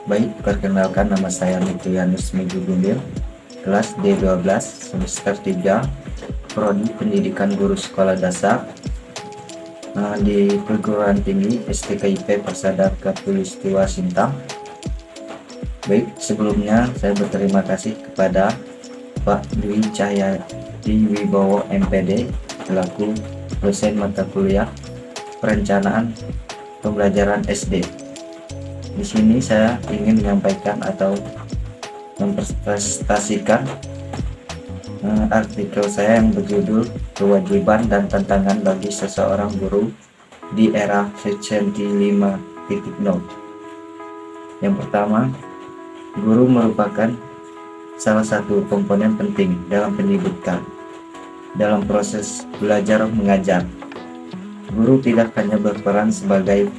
Baik, perkenalkan nama saya Mitrianus Migugumil, kelas D12, semester 3, Prodi Pendidikan Guru Sekolah Dasar di Perguruan Tinggi STKIP Persada Katulistiwa Sintang. Baik, sebelumnya saya berterima kasih kepada Pak Dwi Cahyadi Wibowo MPD selaku dosen mata kuliah Perencanaan Pembelajaran SD. Di sini saya ingin menyampaikan atau mempresentasikan artikel saya yang berjudul Kewajiban dan Tantangan bagi Seseorang Guru di Era Vicenty 5.0. Yang pertama, guru merupakan salah satu komponen penting dalam pendidikan. Dalam proses belajar mengajar, guru tidak hanya berperan sebagai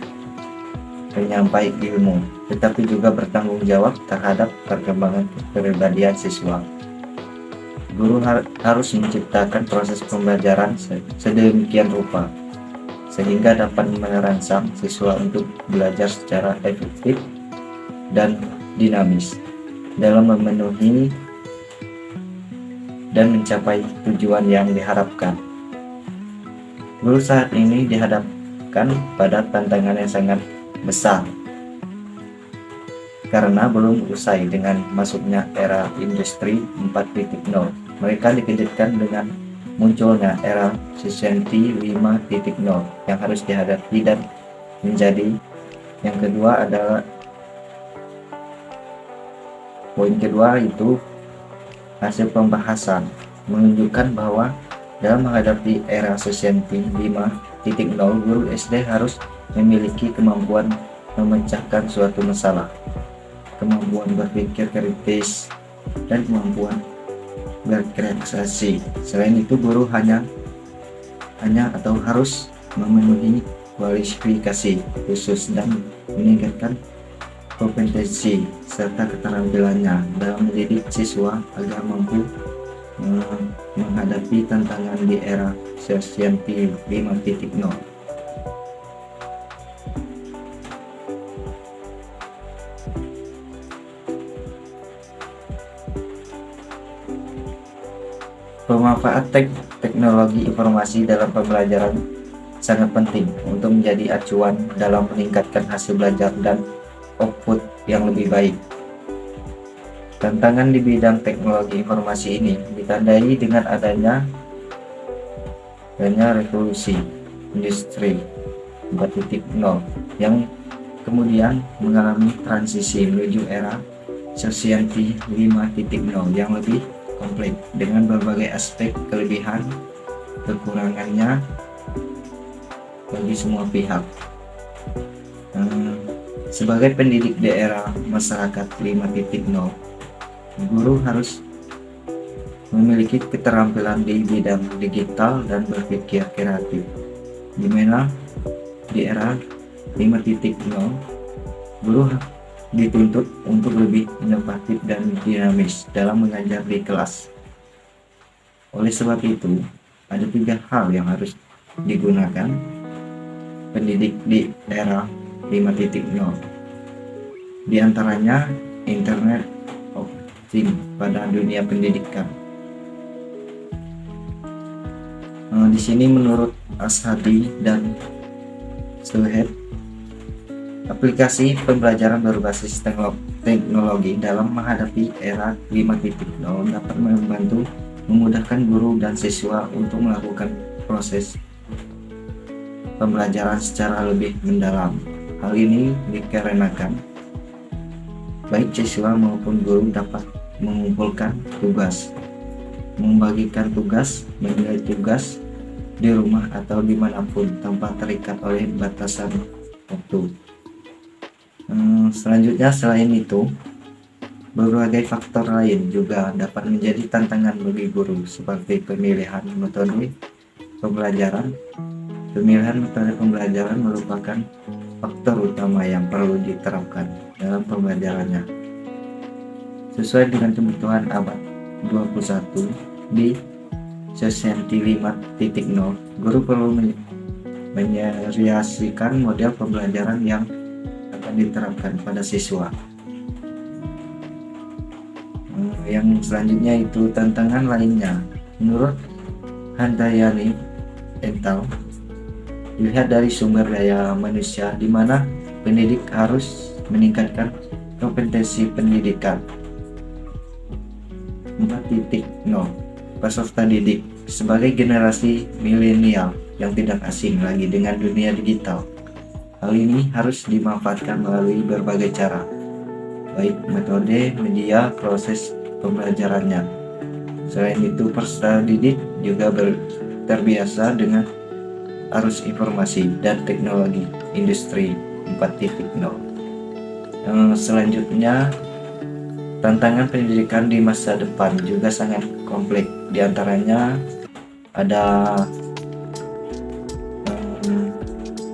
penyampai ilmu, tetapi juga bertanggung jawab terhadap perkembangan kepribadian siswa. Guru harus menciptakan proses pembelajaran sedemikian rupa sehingga dapat merangsang siswa untuk belajar secara efektif dan dinamis dalam memenuhi dan mencapai tujuan yang diharapkan. Guru saat ini dihadapkan pada tantangan yang sangat besar karena belum usai dengan masuknya era industri 4.0. Mereka dikejutkan dengan munculnya era Vicenty 5.0 yang harus dihadapi dan menjadi. Yang kedua adalah poin kedua itu hasil pembahasan menunjukkan bahwa dalam menghadapi era Vicenty 5.0, guru SD harus memiliki kemampuan memecahkan suatu masalah, kemampuan berpikir kritis, dan kemampuan berkreasi. Selain itu, guru hanya atau harus memenuhi kualifikasi khusus dan meningkatkan kompetensi serta keterampilannya dalam mendidik siswa agar mampu menghadapi tantangan di era Vicenty 5.0. Pemanfaat teknologi informasi dalam pembelajaran sangat penting untuk menjadi acuan dalam meningkatkan hasil belajar dan output yang lebih baik. Tantangan di bidang teknologi informasi ini ditandai dengan adanya revolusi industri 4.0 yang kemudian mengalami transisi menuju era Vicenty 5.0 yang lebih kompleks dengan berbagai aspek kelebihan kekurangannya bagi semua pihak. Sebagai pendidik di era masyarakat 5.0, guru harus memiliki keterampilan di bidang digital dan berpikir kreatif, di mana di era 5.0 guru dituntut untuk lebih inovatif dan dinamis dalam mengajar di kelas. Oleh sebab itu, ada 3 hal yang harus digunakan pendidik di era 5.0. Di antaranya Internet of Things pada dunia pendidikan. Di sini menurut Ashadi dan Suhed, aplikasi pembelajaran berbasis teknologi dalam menghadapi era 5.0 dapat membantu memudahkan guru dan siswa untuk melakukan proses pembelajaran secara lebih mendalam. Hal ini dikarenakan baik siswa maupun guru dapat mengumpulkan tugas, membagikan tugas, menilai tugas di rumah atau dimanapun tanpa terikat oleh batasan waktu. Selanjutnya, selain itu, berbagai faktor lain juga dapat menjadi tantangan bagi guru seperti pemilihan metode pembelajaran. Pemilihan metode pembelajaran merupakan faktor utama yang perlu diterapkan dalam pembelajarannya. Sesuai dengan kebutuhan abad 21 di Vicenty 5.0, guru perlu menyeriasikan model pembelajaran yang akan diterapkan pada siswa. Yang selanjutnya itu tantangan lainnya. Menurut Handayani Ental, dilihat dari sumber daya manusia, di mana pendidik harus meningkatkan kompetensi pendidikan. 4.0 peserta didik sebagai generasi milenial yang tidak asing lagi dengan dunia digital. Hal ini harus dimanfaatkan melalui berbagai cara, baik metode, media, proses pembelajarannya. Selain itu, peserta didik juga terbiasa dengan arus informasi dan teknologi industri 4.0. Selanjutnya, tantangan pendidikan di masa depan juga sangat kompleks. Di antaranya ada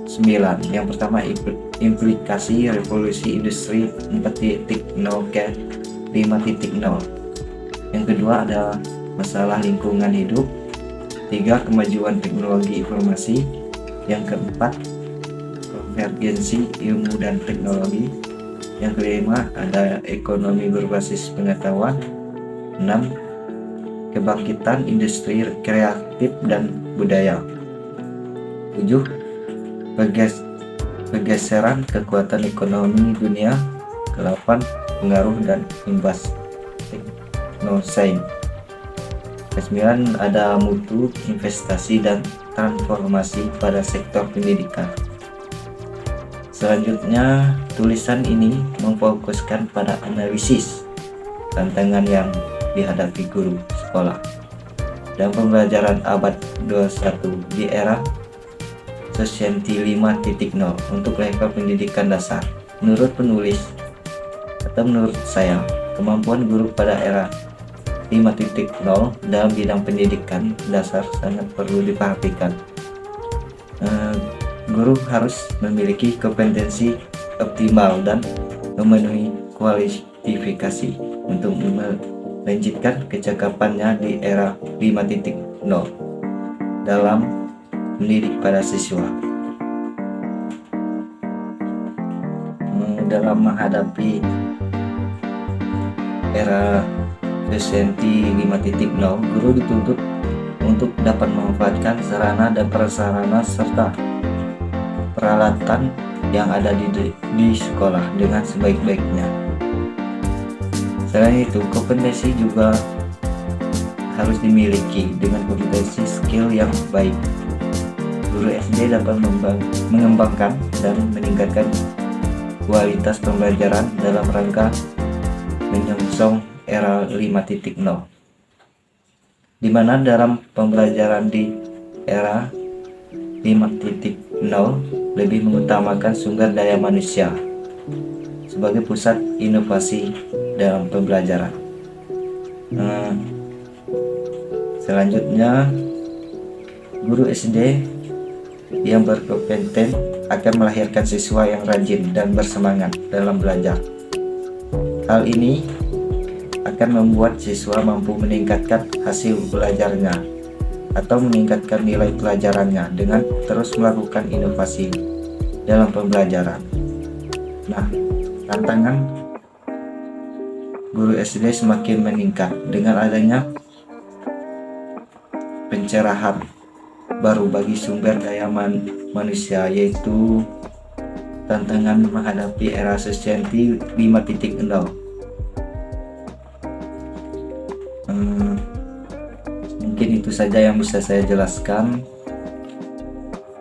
9. Yang pertama, implikasi revolusi industri 4.0 ke 5.0. Yang kedua ada masalah lingkungan hidup. 3. Kemajuan teknologi informasi. Yang keempat, konvergensi ilmu dan teknologi. Yang kelima ada ekonomi berbasis pengetahuan. 6. Kebangkitan industri kreatif dan budaya. 7. Pergeseran kekuatan ekonomi dunia. 8. Pengaruh dan imbas teknosains. 9. Ada mutu, investasi, dan transformasi pada sektor pendidikan. Selanjutnya, tulisan ini memfokuskan pada analisis tantangan yang dihadapi guru sekolah dan pembelajaran abad 21 di era Society 5.0 untuk level pendidikan dasar. Menurut penulis atau menurut saya, kemampuan guru pada era 5.0 dalam bidang pendidikan dasar sangat perlu diperhatikan. Guru harus memiliki kompetensi optimal dan memenuhi kualifikasi untuk melanjutkan kecakapannya di era 5.0 dalam mendidik pada siswa. Dalam menghadapi era Society 5.0, guru dituntut untuk dapat memanfaatkan sarana dan prasarana serta peralatan yang ada di sekolah dengan sebaik-baiknya. Selain itu, kompetensi juga harus dimiliki dengan kompetensi skill yang baik. Guru SD dapat mengembangkan dan meningkatkan kualitas pembelajaran dalam rangka menyongsong era 5.0, di mana dalam pembelajaran di era 5.0 lebih mengutamakan sumber daya manusia sebagai pusat inovasi dalam pembelajaran. Selanjutnya, guru SD yang berkompeten akan melahirkan siswa yang rajin dan bersemangat dalam belajar. Hal ini akan membuat siswa mampu meningkatkan hasil belajarnya atau meningkatkan nilai pelajarannya dengan terus melakukan inovasi dalam pembelajaran. Nah, tantangan guru SD semakin meningkat dengan adanya pencerahan baru bagi sumber daya manusia, yaitu tantangan menghadapi era Society 5.0. Mungkin itu saja yang bisa saya jelaskan.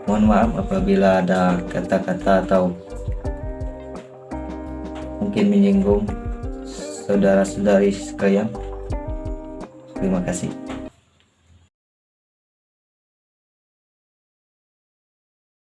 Mohon maaf apabila ada kata-kata atau mungkin menyinggung saudara-saudari sekalian. Terima kasih.